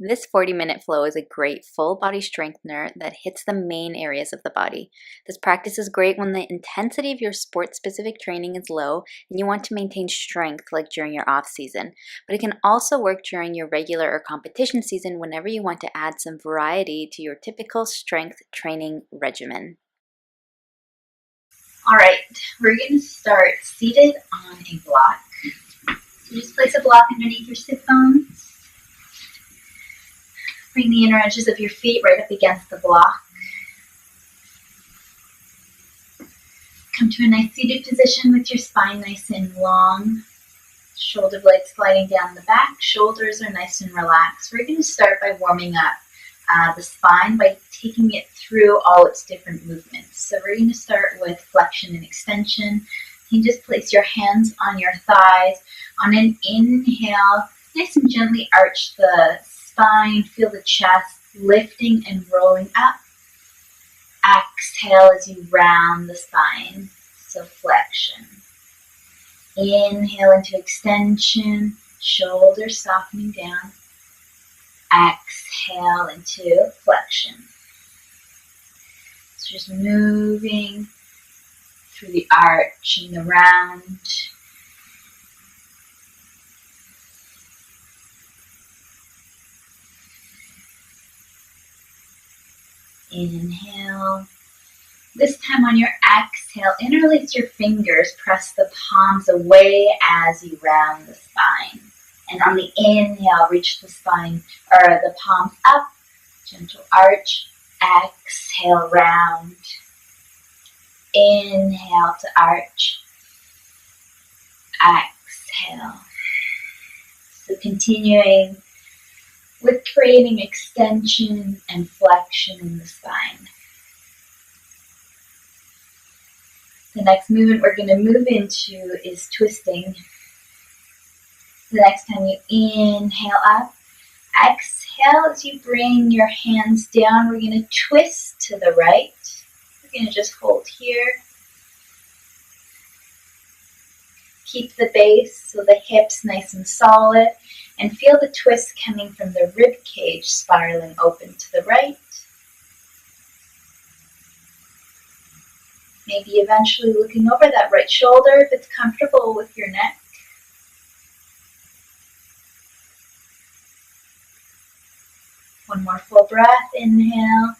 This 40-minute flow is a great full body strengthener that hits the main areas of the body. This practice is great when the intensity of your sport-specific training is low and you want to maintain strength like during your off season, but it can also work during your regular or competition season whenever you want to add some variety to your typical strength training regimen. All right, we're going to start seated on a block. So just place a block underneath your sit bones. Bring the inner edges of your feet right up against the block. Come to a nice seated position with your spine nice and long. Shoulder blades sliding down the back. Shoulders are nice and relaxed. We're going to start by warming up the spine by taking it through all its different movements. So we're going to start with flexion and extension. You can just place your hands on your thighs. On an inhale, nice and gently arch the spine, feel the chest lifting and rolling up. Exhale as you round the spine, so flexion. Inhale into extension, shoulders softening down. Exhale into flexion. So just moving through the arch and the round. Inhale. This time on your exhale, interlace your fingers, press the palms away as you round the spine. And on the inhale, reach the spine or the palms up, gentle arch. Exhale, round. Inhale to arch. Exhale. So continuing with creating extension and flexion in the spine. The next movement we're going to move into is twisting. The next time you inhale up, exhale as you bring your hands down. We're going to twist to the right. We're going to just hold here. Keep the base so the hips nice and solid. And feel the twist coming from the rib cage spiraling open to the right. Maybe eventually looking over that right shoulder if it's comfortable with your neck. One more full breath. Inhale.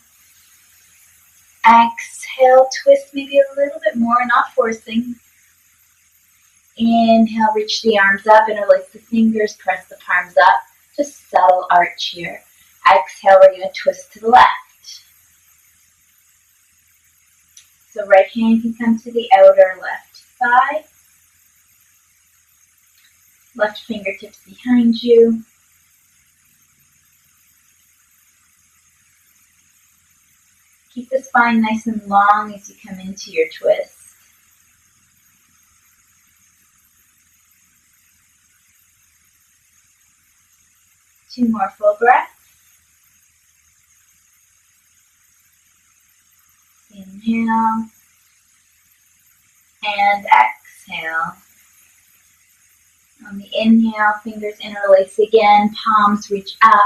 Exhale. Twist maybe a little bit more, not forcing. Inhale, reach the arms up, interlace the fingers, press the palms up. Just subtle arch here. Exhale, we're going to twist to the left. So right hand can come to the outer left thigh. Left fingertips behind you. Keep the spine nice and long as you come into your twist. Two more full breaths. Inhale and exhale. On the inhale, fingers interlace again, palms reach up.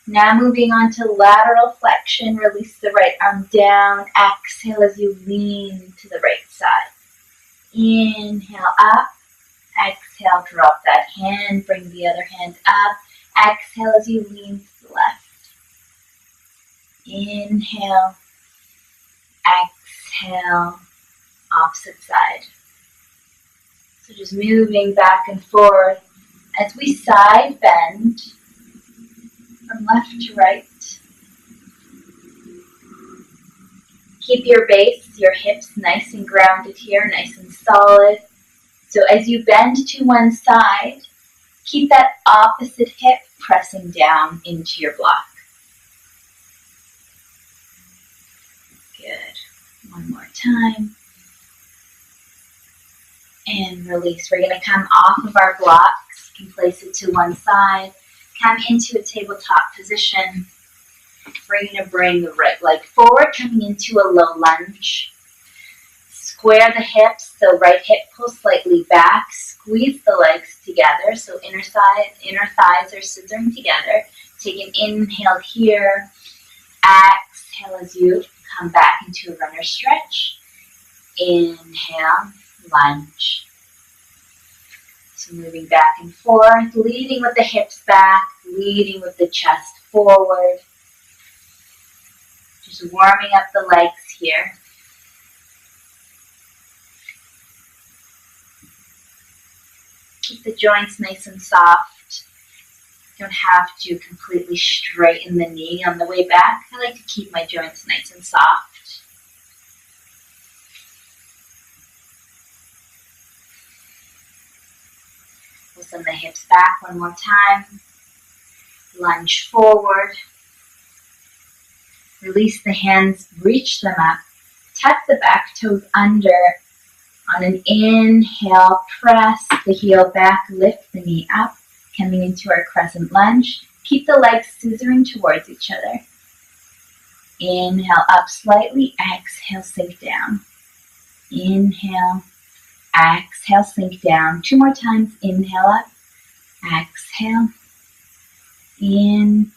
Now moving on to lateral flexion, release the right arm down. Exhale as you lean to the right side. Inhale up. Exhale, drop that hand, bring the other hand up. Exhale as you lean to the left. Inhale. Exhale. Opposite side. So just moving back and forth as we side bend from left to right. Keep your base, your hips nice and grounded here, nice and solid. So as you bend to one side, keep that opposite hip pressing down into your block. Good. One more time. And release. We're going to come off of our blocks. You can place it to one side. Come into a tabletop position. We're going to bring the right leg forward, coming into a low lunge. Square the hips, so right hip pulls slightly back. Squeeze the legs together, so inner thighs are scissoring together. Take an inhale here. Exhale as you come back into a runner stretch. Inhale, lunge. So moving back and forth, leading with the hips back, leading with the chest forward. Just warming up the legs here. Keep the joints nice and soft. Don't have to completely straighten the knee on the way back. I like to keep my joints nice and soft. We'll send the hips back one more time. Lunge forward. Release the hands, reach them up. Tuck the back toes under. On an inhale, press the heel back, lift the knee up, coming into our crescent lunge. Keep the legs scissoring towards each other. Inhale up slightly, exhale, sink down. Inhale, exhale, sink down. 2 more times, inhale up, exhale, in,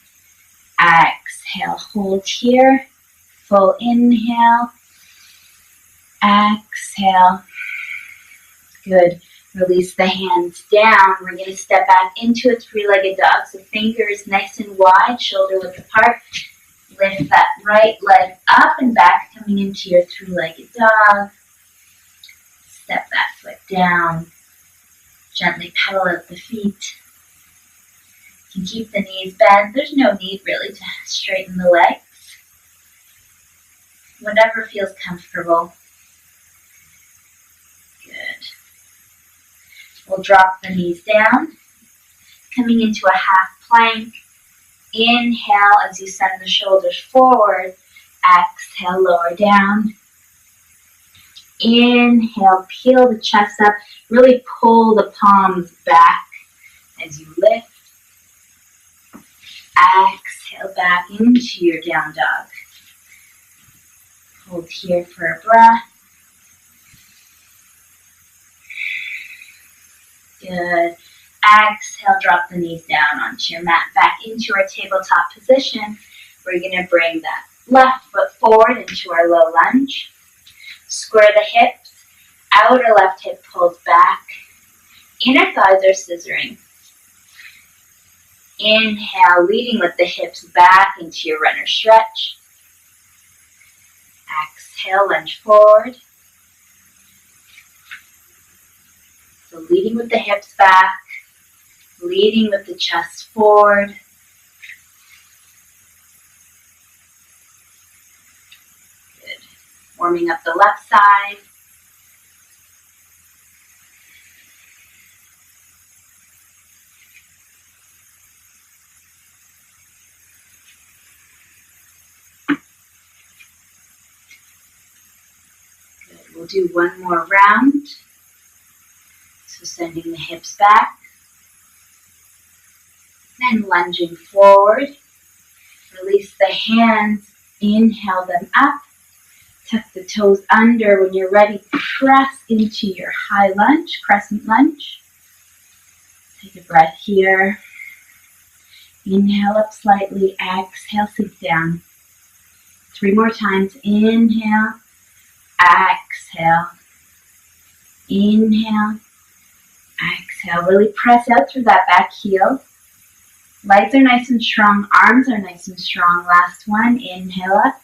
exhale, hold here, full inhale, exhale. Good. Release the hands down. We're going to step back into a 3-legged dog. So fingers nice and wide, shoulder width apart. Lift that right leg up and back, coming into your 3-legged dog. Step that foot down. Gently pedal out the feet. You can keep the knees bent. There's no need really to straighten the legs. Whatever feels comfortable. Good. We'll drop the knees down, coming into a half plank. Inhale as you send the shoulders forward. Exhale, lower down. Inhale, peel the chest up. Really pull the palms back as you lift. Exhale back into your down dog. Hold here for a breath. Good. Exhale, drop the knees down onto your mat, back into our tabletop position. We're going to bring that left foot forward into our low lunge. Square the hips. Outer left hip pulls back. Inner thighs are scissoring. Inhale, leading with the hips back into your runner stretch. Exhale, lunge forward. So leading with the hips back, leading with the chest forward. Good. Warming up the left side. Good. We'll do one more round. So sending the hips back, then lunging forward. Release the hands, inhale them up, tuck the toes under. When you're ready, press into your high lunge, crescent lunge. Take a breath here. Inhale up slightly, exhale, sink down. 3 more times, inhale, exhale, inhale, exhale. Really press out through that back heel. Legs are nice and strong. Arms are nice and strong. Last one. Inhale up.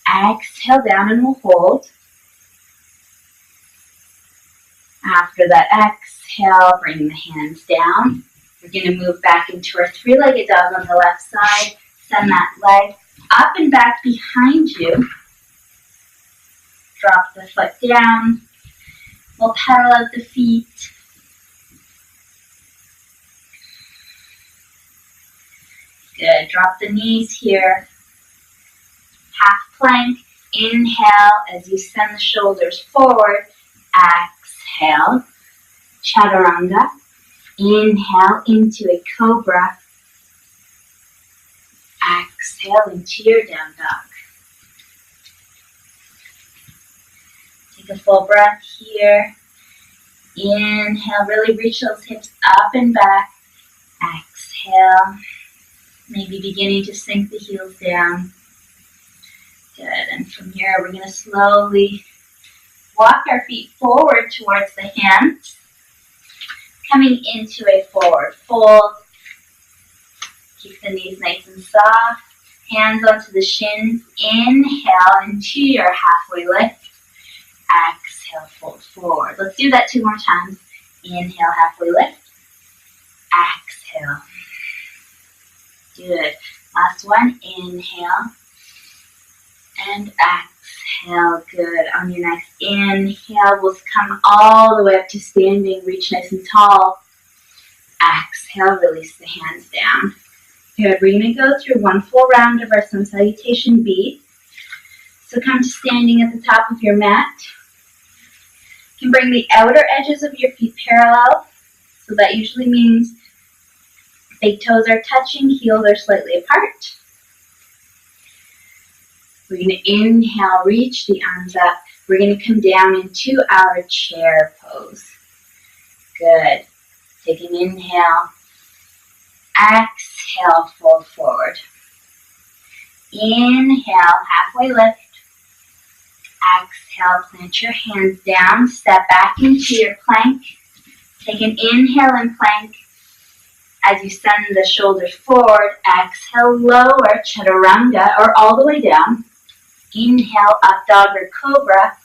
Exhale down and we'll hold. After that exhale, bring the hands down. We're going to move back into our 3-legged dog on the left side. Send that leg up and back behind you. Drop the foot down. We'll pedal out the feet. Good. Drop the knees here. Half plank. Inhale as you send the shoulders forward. Exhale. Chaturanga. Inhale into a cobra. Exhale into your down dog. Take a full breath here. Inhale. Really reach those hips up and back. Exhale. Maybe beginning to sink the heels down. Good, and from here we're going to slowly walk our feet forward towards the hands, coming into a forward fold. Keep the knees nice and soft, hands onto the shins. Inhale into your halfway lift. Exhale, fold forward. Let's do that 2 more times. Inhale, halfway lift. Exhale. Good. Last one. Inhale and exhale. Good. On your next inhale, we'll come all the way up to standing. Reach nice and tall. Exhale, release the hands down. Good. We're going to go through 1 full round of our sun salutation B. So come to standing at the top of your mat. You can bring the outer edges of your feet parallel. So that usually means big toes are touching, heels are slightly apart. We're going to inhale, reach the arms up. We're going to come down into our chair pose. Good. Take an inhale. Exhale, fold forward. Inhale, halfway lift. Exhale, plant your hands down. Step back into your plank. Take an inhale and plank. As you send the shoulders forward, exhale, lower, chaturanga, or all the way down. Inhale, up dog or cobra.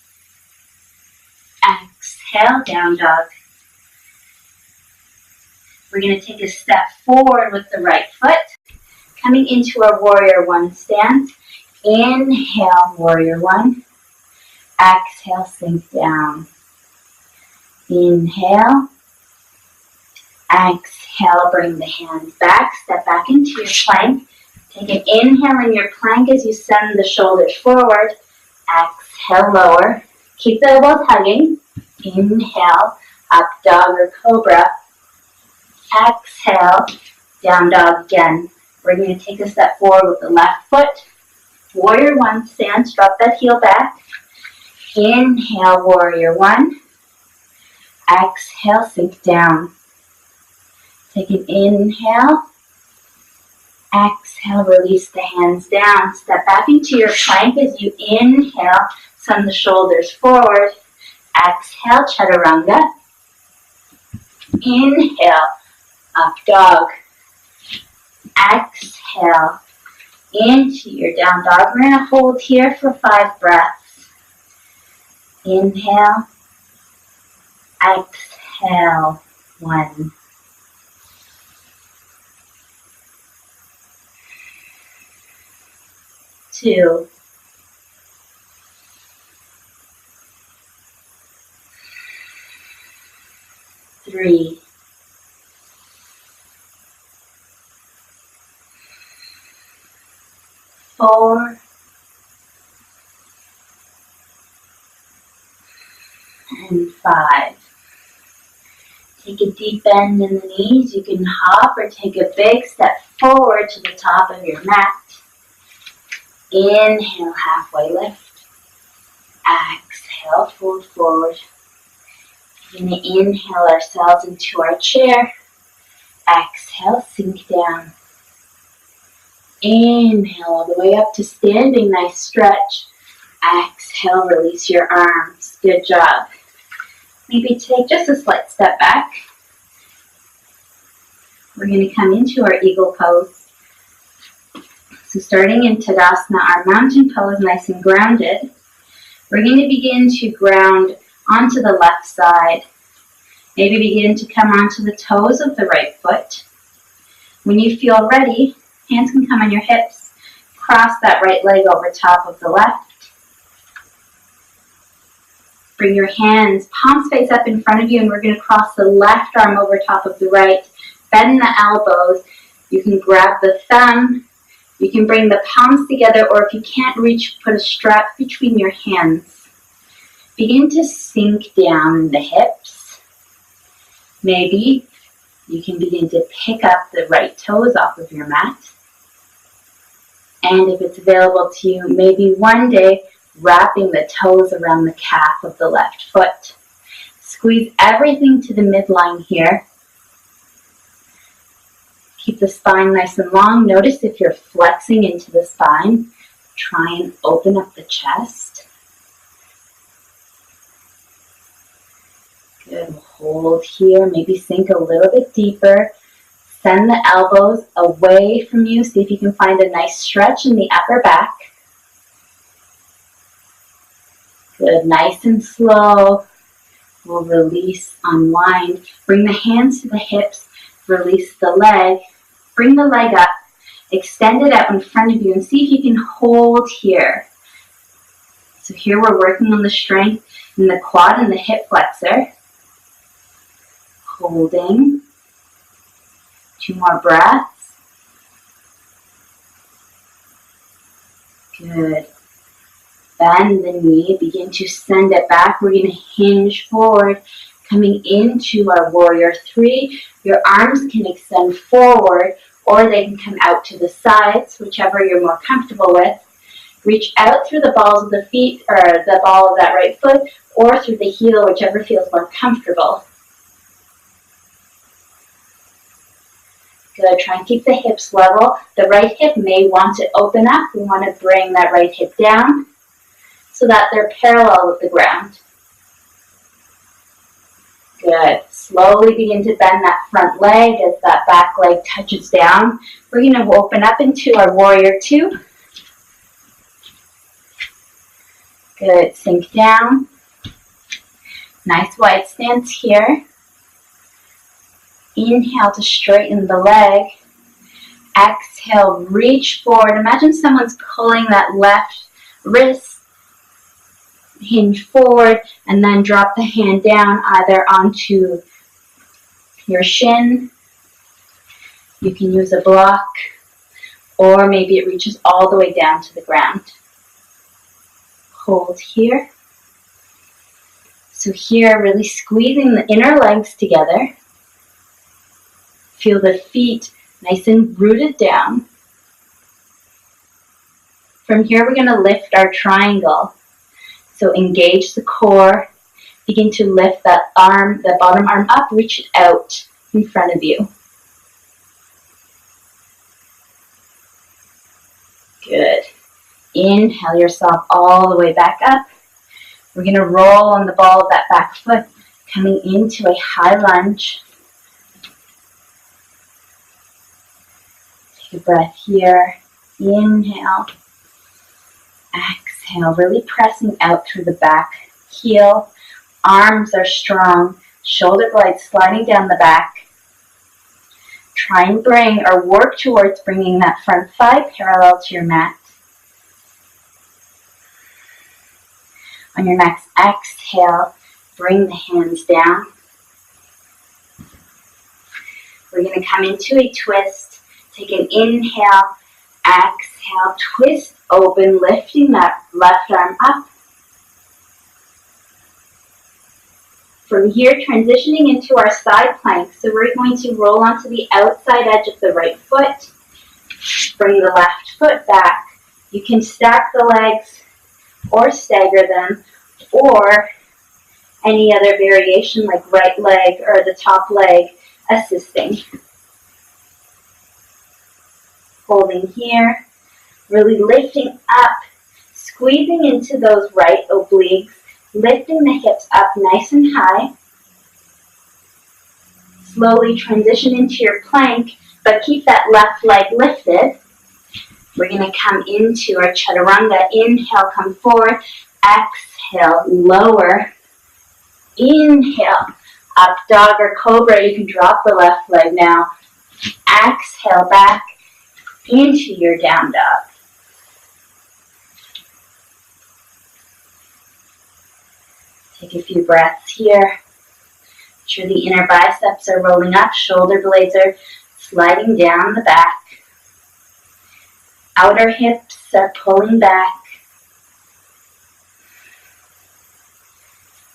Exhale, down dog. We're going to take a step forward with the right foot. Coming into our warrior one stance. Inhale, warrior one. Exhale, sink down. Inhale. Exhale, bring the hands back. Step back into your plank. Take an inhale in your plank as you send the shoulders forward. Exhale, lower. Keep the elbows hugging. Inhale, up dog or cobra. Exhale, down dog again. We're going to take a step forward with the left foot. Warrior one stance. Drop that heel back. Inhale, warrior one. Exhale, sink down. Take an inhale. Exhale, release the hands down. Step back into your plank as you inhale. Send the shoulders forward. Exhale, chaturanga. Inhale, up dog. Exhale, into your down dog. We're going to hold here for 5 breaths. Inhale. Exhale, 1. 2. 3. 4. And 5. Take a deep bend in the knees. You can hop or take a big step forward to the top of your mat. Inhale, halfway lift. Exhale, fold forward. We're going to inhale ourselves into our chair. Exhale, sink down. Inhale all the way up to standing. Nice stretch. Exhale, release your arms. Good job. Maybe take just a slight step back. We're going to come into our eagle pose. So starting in Tadasana, our mountain pose, nice and grounded. We're going to begin to ground onto the left side. Maybe begin to come onto the toes of the right foot. When you feel ready, hands can come on your hips. Cross that right leg over top of the left. Bring your hands, palms face up in front of you, and we're going to cross the left arm over top of the right. Bend the elbows. You can grab the thumb. You can bring the palms together, or if you can't reach, put a strap between your hands. Begin to sink down the hips. Maybe you can begin to pick up the right toes off of your mat. And if it's available to you, maybe one day wrapping the toes around the calf of the left foot. Squeeze everything to the midline here. Keep the spine nice and long. Notice if you're flexing into the spine. Try and open up the chest. Good. Hold here. Maybe sink a little bit deeper. Send the elbows away from you. See if you can find a nice stretch in the upper back. Good. Nice and slow. We'll release, unwind. Bring the hands to the hips. Release the leg. Bring the leg up. Extend it out in front of you and see if you can hold here. So here we're working on the strength in the quad and the hip flexor. Holding. 2 more breaths. Good. Bend the knee. Begin to send it back. We're going to hinge forward. Coming into our warrior 3. Your arms can extend forward or they can come out to the sides, whichever you're more comfortable with. Reach out through the balls of the feet or the ball of that right foot or through the heel, whichever feels more comfortable. Good. Try and keep the hips level. The right hip may want to open up. We want to bring that right hip down so that they're parallel with the ground. Good. Slowly begin to bend that front leg as that back leg touches down. We're going to open up into our warrior 2. Good. Sink down. Nice wide stance here. Inhale to straighten the leg. Exhale, reach forward. Imagine someone's pulling that left wrist. Hinge forward and then drop the hand down either onto your shin. You can use a block or maybe it reaches all the way down to the ground. Hold here. So here, really squeezing the inner legs together. Feel the feet nice and rooted down. From here, we're going to lift our triangle. So engage the core. Begin to lift that arm, the bottom arm up, reach it out in front of you. Good. Inhale yourself all the way back up. We're going to roll on the ball of that back foot, coming into a high lunge. Take a breath here. Inhale. Exhale, really pressing out through the back heel. Arms are strong. Shoulder blades sliding down the back. Try and bring or work towards bringing that front thigh parallel to your mat. On your next exhale, bring the hands down. We're going to come into a twist. Take an inhale, exhale, twist open, lifting that left arm up. From here, transitioning into our side plank. So we're going to roll onto the outside edge of the right foot. Bring the left foot back. You can stack the legs or stagger them, or any other variation like right leg or the top leg assisting. Holding here, really lifting up, squeezing into those right obliques, lifting the hips up nice and high. Slowly transition into your plank, but keep that left leg lifted. We're going to come into our chaturanga. Inhale, come forward. Exhale, lower. Inhale, up dog or cobra. You can drop the left leg now. Exhale, back into your down dog. Take a few breaths here. Make sure the inner biceps are rolling up. Shoulder blades are sliding down the back. Outer hips are pulling back.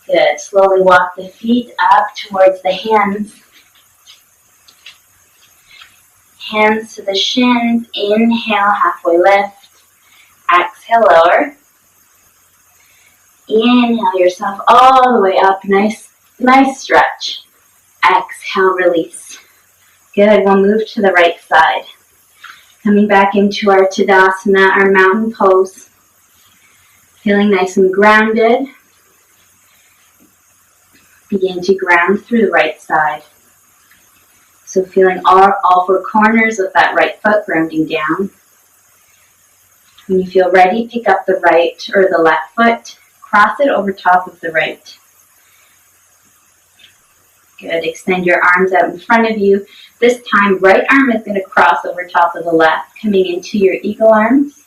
Good. Slowly walk the feet up towards the hands. Hands to the shins. Inhale, halfway lift. Exhale, lower. Inhale yourself all the way up. Nice stretch. Exhale, release. Good, we'll move to the right side. Coming back into our Tadasana, our mountain pose. Feeling nice and grounded. Begin to ground through the right side. So feeling all four corners of that right foot grounding down. When you feel ready, pick up the right or the left foot, cross it over top of the right. Good, extend your arms out in front of you. This time, right arm is going to cross over top of the left, coming into your eagle arms.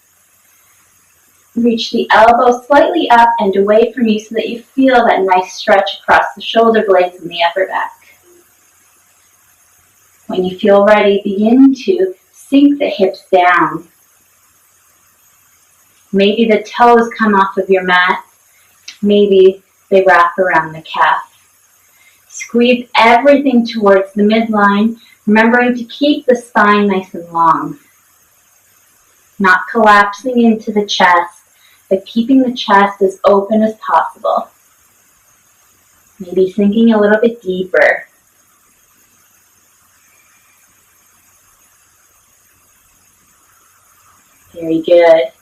Reach the elbow slightly up and away from you so that you feel that nice stretch across the shoulder blades and the upper back. When you feel ready, begin to sink the hips down. Maybe the toes come off of your mat. Maybe they wrap around the calf. Squeeze everything towards the midline, remembering to keep the spine nice and long. Not collapsing into the chest, but keeping the chest as open as possible. Maybe sinking a little bit deeper. Very good.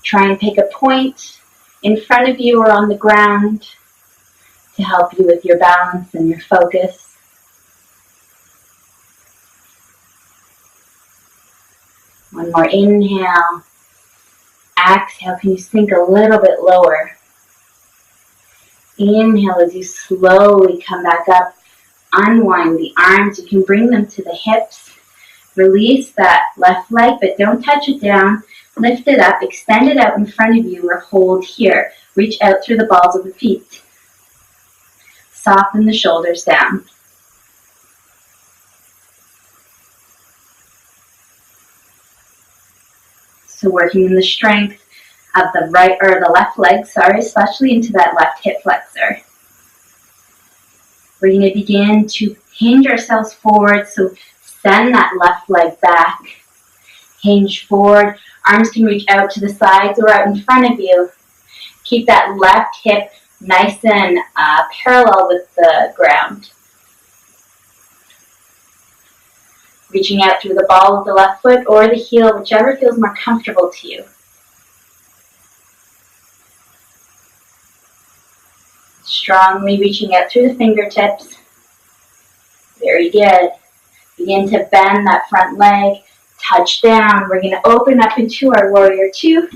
Try and pick a point in front of you or on the ground to help you with your balance and your focus. One more inhale. Exhale, can you sink a little bit lower? Inhale as you slowly come back up. Unwind the arms. You can bring them to the hips. Release that left leg, but don't touch it down. Lift it up, extend it out in front of you, or hold here. Reach out through the balls of the feet. Soften the shoulders down. So working in the strength of the right or the left leg, especially into that left hip flexor. We're going to begin to hinge ourselves forward, so send that left leg back. Hinge forward. Arms can reach out to the sides or out in front of you. Keep that left hip nice and parallel with the ground. Reaching out through the ball of the left foot or the heel, whichever feels more comfortable to you. Strongly reaching out through the fingertips. Very good. Begin to bend that front leg. Touch down. We're going to open up into our warrior two.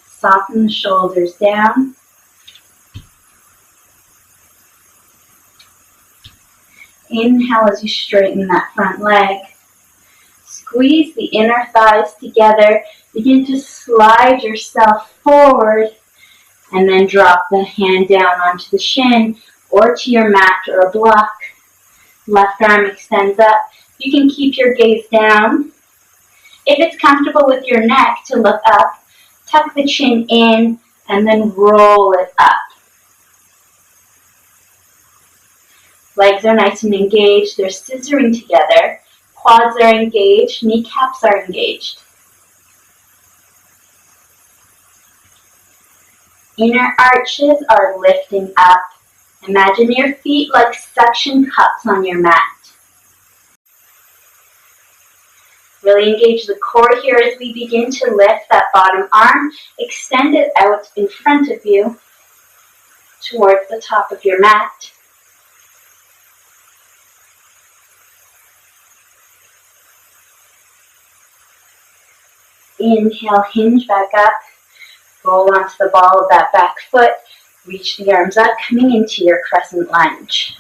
Soften the shoulders down. Inhale as you straighten that front leg. Squeeze the inner thighs together. Begin to slide yourself forward and then drop the hand down onto the shin or to your mat or a block. Left arm extends up. You can keep your gaze down. If it's comfortable with your neck to look up, tuck the chin in and then roll it up. Legs are nice and engaged. They're scissoring together. Quads are engaged. Kneecaps are engaged. Inner arches are lifting up. Imagine your feet like suction cups on your mat. Really engage the core here as we begin to lift that bottom arm. Extend it out in front of you towards the top of your mat. Inhale, hinge back up. Roll onto the ball of that back foot. Reach the arms up, coming into your crescent lunge.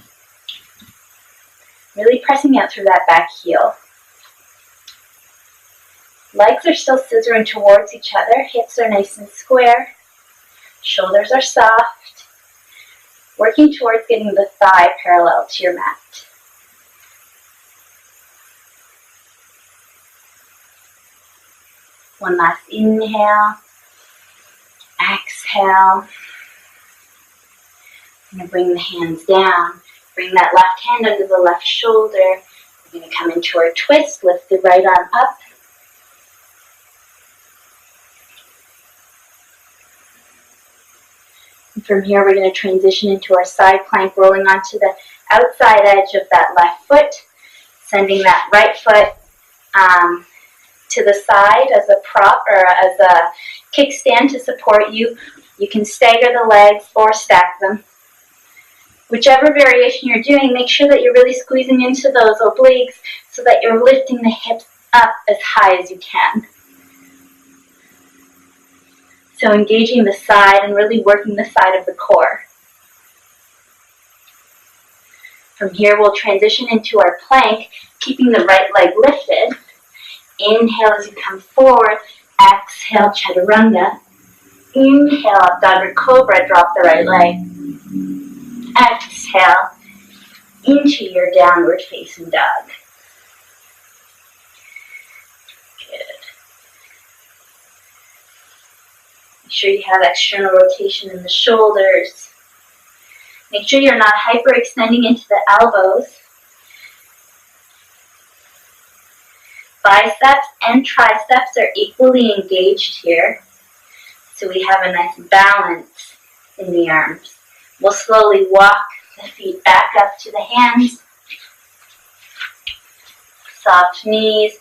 Really pressing out through that back heel. Legs are still scissoring towards each other. Hips are nice and square. Shoulders are soft. Working towards getting the thigh parallel to your mat. One last inhale. Exhale. I'm going to bring the hands down. Bring that left hand under the left shoulder. We're going to come into our twist. Lift the right arm up. From here, we're going to transition into our side plank, rolling onto the outside edge of that left foot, sending that right foot to the side as a prop or as a kickstand to support you. You can stagger the legs or stack them. Whichever variation you're doing, make sure that you're really squeezing into those obliques so that you're lifting the hips up as high as you can. So engaging the side and really working the side of the core. From here, we'll transition into our plank, keeping the right leg lifted. Inhale as you come forward. Exhale, chaturanga. Inhale, up doggy cobra, drop the right leg. Exhale into your downward facing dog. Good. Make sure you have external rotation in the shoulders. Make sure you're not hyperextending into the elbows. Biceps and triceps are equally engaged here. So we have a nice balance in the arms. We'll slowly walk the feet back up to the hands. Soft knees,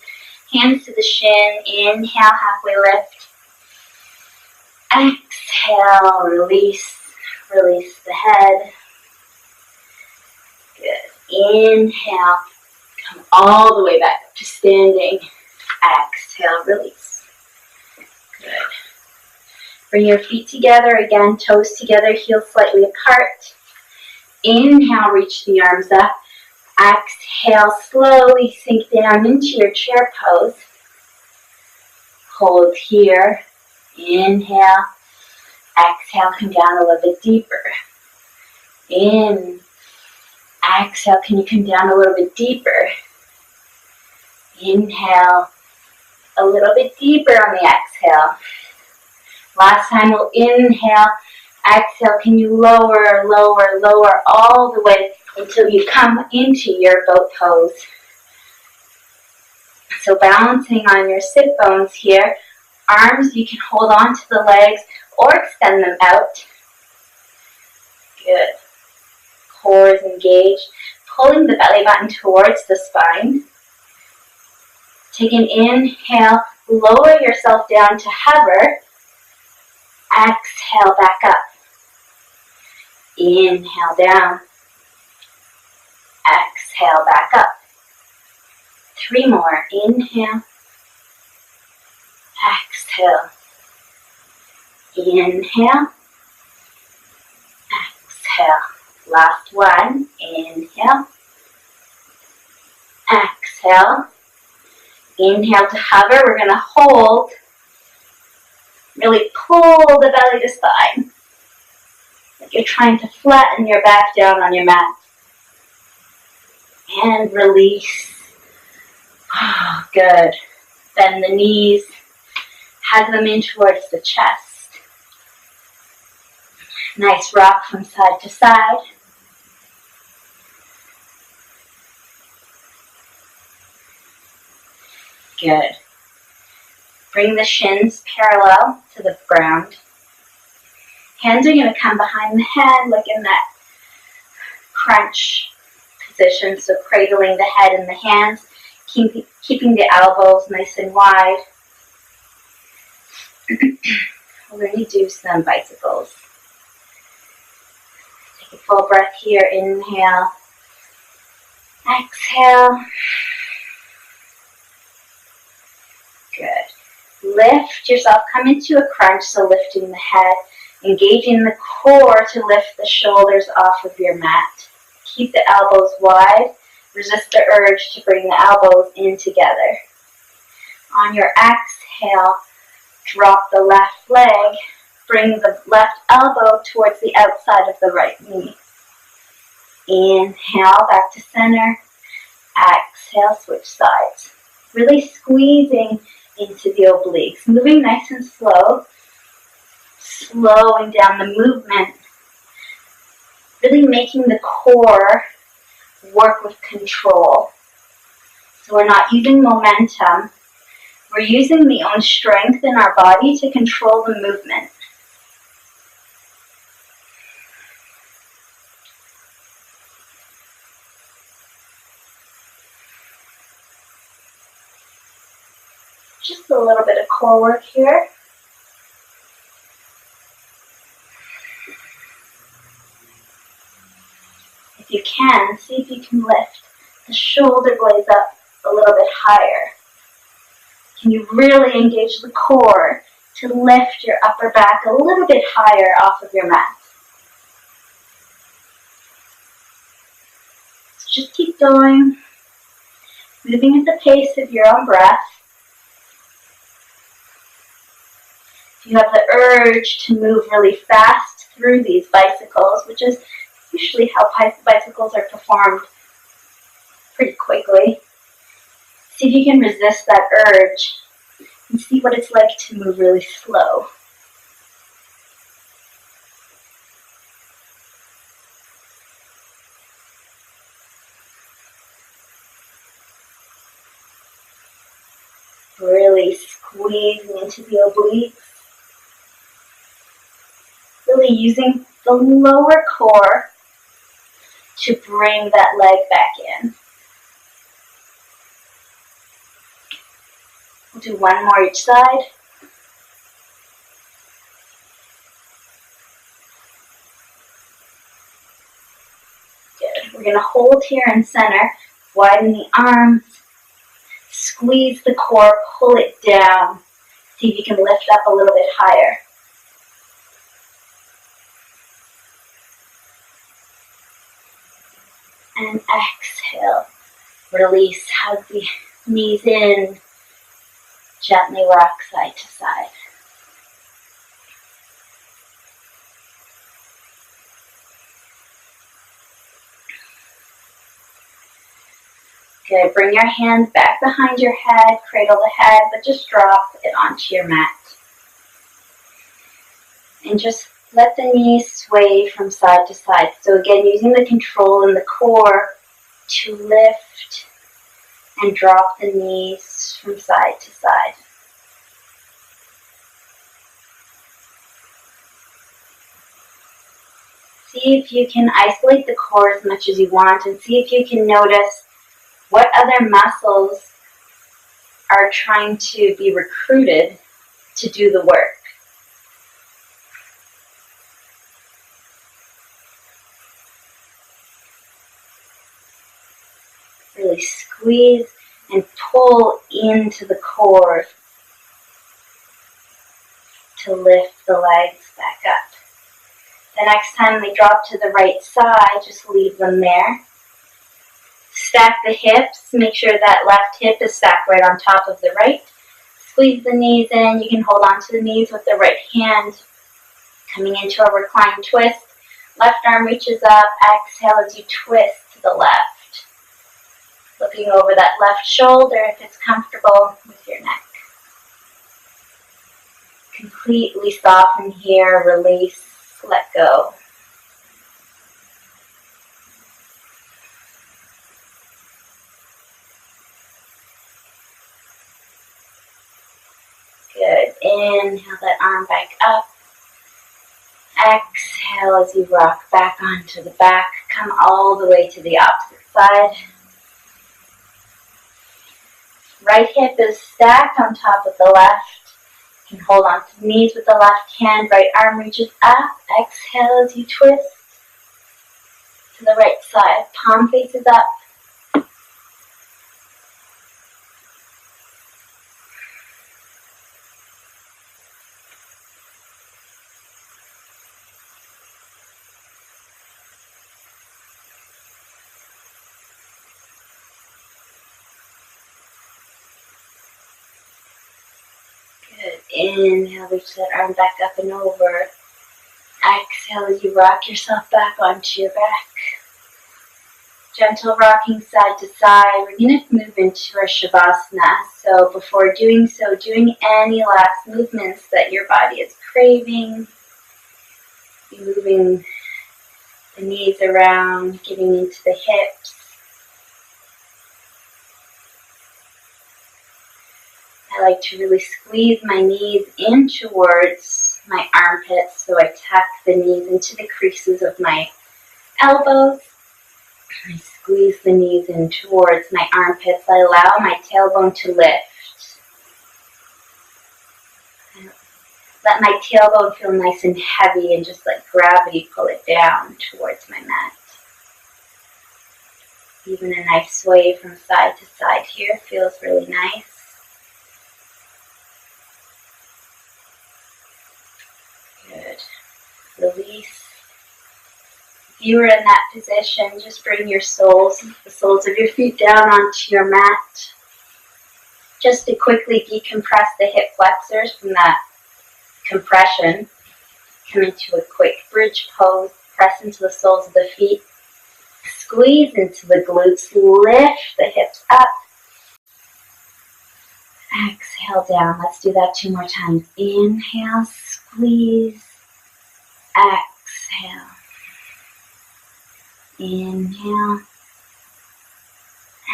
hands to the shin. Inhale, halfway lift. Exhale, release the head. Good. Inhale, come all the way back up to standing. Exhale, release. Good. Bring your feet together again, toes together, heels slightly apart. Inhale, reach the arms up. Exhale, slowly sink down into your chair pose. Hold here. Inhale. Exhale, come down a little bit deeper. In. Exhale, can you come down a little bit deeper? Inhale. A little bit deeper on the exhale. Last time we'll inhale, exhale, can you lower all the way until you come into your boat pose. So balancing on your sit bones here, arms you can hold on to the legs or extend them out. Good. Core is engaged, pulling the belly button towards the spine. Take an inhale, lower yourself down to hover. Exhale, back up. Inhale, down. Exhale, back up. 3 more. Inhale. Exhale. Inhale. Exhale. Last one. Inhale. Exhale. Inhale to hover. We're going to hold. Really pull the belly to spine. Like you're trying to flatten your back down on your mat. And release. Oh, good. Bend the knees. Hug them in towards the chest. Nice rock from side to side. Good. Bring the shins parallel to the ground. Hands are going to come behind the head, like in that crunch position. So cradling the head in the hands, keeping the elbows nice and wide. We're going to do some bicycles. Take a full breath here. Inhale. Exhale. Good. Lift yourself, come into a crunch, so lifting the head, engaging the core to lift the shoulders off of your mat. Keep the elbows wide, resist the urge to bring the elbows in together. On your exhale, drop the left leg, bring the left elbow towards the outside of the right knee. Inhale, back to center. Exhale, switch sides. Really squeezing into the obliques, moving nice and slow, slowing down the movement, really making the core work with control. So we're not using momentum, we're using the own strength in our body to control the movement. Just a little bit of core work here. If you can, see if you can lift the shoulder blades up a little bit higher. Can you really engage the core to lift your upper back a little bit higher off of your mat? So just keep going, moving at the pace of your own breath. If you have the urge to move really fast through these bicycles, which is usually how bicycles are performed pretty quickly, see if you can resist that urge and see what it's like to move really slow. Really squeezing into the obliques. Really using the lower core to bring that leg back in. We'll do one more each side. Good. We're going to hold here in center, widen the arms, squeeze the core, pull it down. See if you can lift up a little bit higher. And exhale. Release, hug the knees in. Gently rock side to side. Good. Bring your hands back behind your head, cradle the head, but just drop it onto your mat. And just let the knees sway from side to side. So again, using the control in the core to lift and drop the knees from side to side. See if you can isolate the core as much as you want, and see if you can notice what other muscles are trying to be recruited to do the work. Really squeeze and pull into the core to lift the legs back up. The next time they drop to the right side, just leave them there. Stack the hips. Make sure that left hip is stacked right on top of the right. Squeeze the knees in. You can hold on to the knees with the right hand. Coming into a reclined twist. Left arm reaches up. Exhale as you twist to the left. Looking over that left shoulder if it's comfortable with your neck. Completely soften here, release, let go. Good. Inhale that arm back up. Exhale as you rock back onto the back. Come all the way to the opposite side. Right hip is stacked on top of the left. You can hold on to the knees with the left hand. Right arm reaches up. Exhale as you twist to the right side. Palm faces up. Good. Inhale, reach that arm back up and over. Exhale as you rock yourself back onto your back. Gentle rocking side to side. We're going to move into our Shavasana. So before doing so, doing any last movements that your body is craving. Be moving the knees around, getting into the hips. I like to really squeeze my knees in towards my armpits, so I tuck the knees into the creases of my elbows. I squeeze the knees in towards my armpits. I allow my tailbone to lift. Let my tailbone feel nice and heavy and just let gravity pull it down towards my mat. Even a nice sway from side to side here feels really nice. Good. Release. If you are in that position, just bring your the soles of your feet down onto your mat. Just to quickly decompress the hip flexors from that compression. Come into a quick bridge pose. Press into the soles of the feet. Squeeze into the glutes. Lift the hips up. Exhale down. Let's do that 2 more times. Inhale, squeeze. Exhale. Inhale.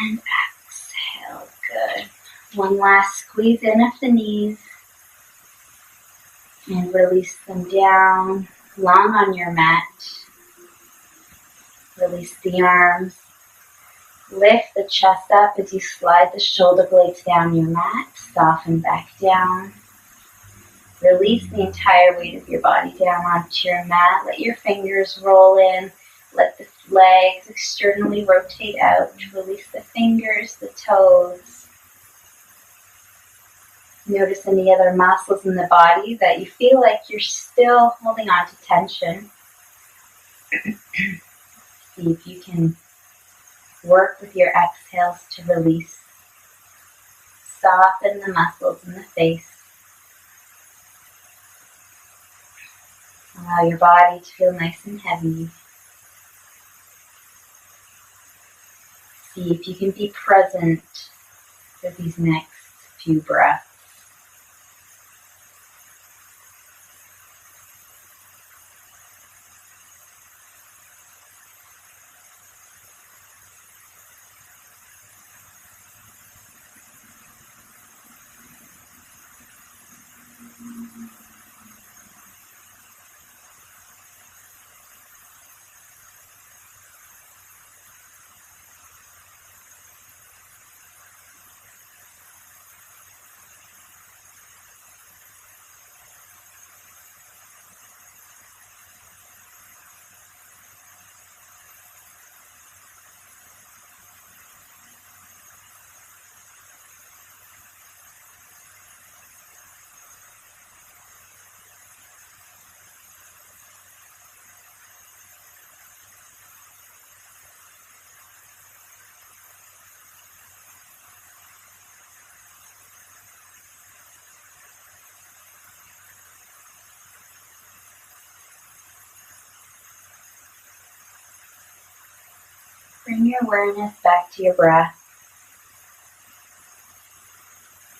And exhale. Good. One last squeeze in of the knees. And release them down. Long on your mat. Release the arms. Lift the chest up as you slide the shoulder blades down your mat. Soften back down. Release the entire weight of your body down onto your mat. Let your fingers roll in. Let the legs externally rotate out. Release the fingers, the toes. Notice any other muscles in the body that you feel like you're still holding on to tension. See if you can work with your exhales to release. Soften the muscles in the face. Allow your body to feel nice and heavy. See if you can be present for these next few breaths. Bring your awareness back to your breath.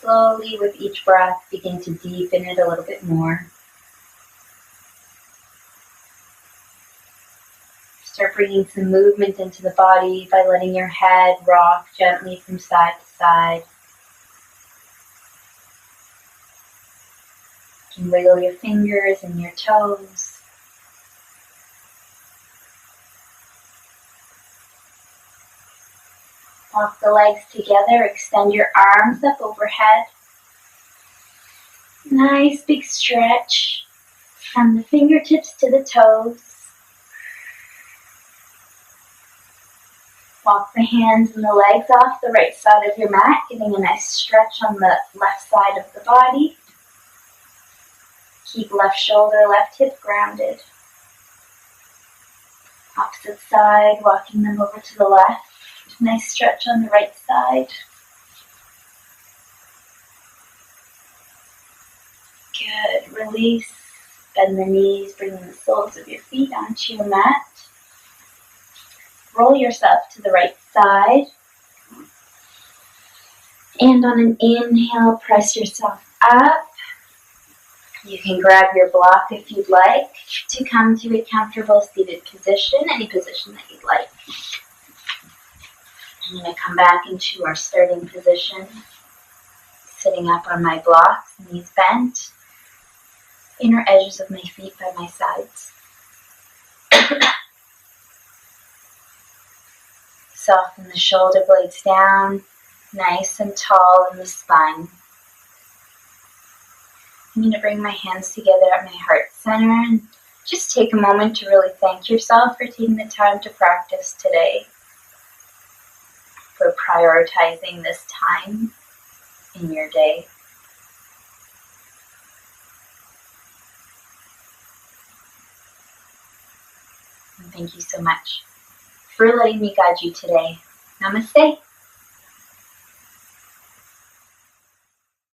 Slowly, with each breath, begin to deepen it a little bit more. Start bringing some movement into the body by letting your head rock gently from side to side. You can wiggle your fingers and your toes. Walk the legs together, extend your arms up overhead. Nice big stretch from the fingertips to the toes. Walk the hands and the legs off the right side of your mat, getting a nice stretch on the left side of the body. Keep left shoulder, left hip grounded. Opposite side, walking them over to the left. Nice stretch on the right side. Good. Release. Bend the knees, bringing the soles of your feet onto your mat. Roll yourself to the right side. And on an inhale, press yourself up. You can grab your block if you'd like to come to a comfortable seated position, any position that you'd like. I'm going to come back into our starting position, sitting up on my blocks, knees bent, inner edges of my feet by my sides. Soften the shoulder blades down, nice and tall in the spine. I'm going to bring my hands together at my heart center and just take a moment to really thank yourself for taking the time to practice today, for prioritizing this time in your day. And thank you so much for letting me guide you today. Namaste.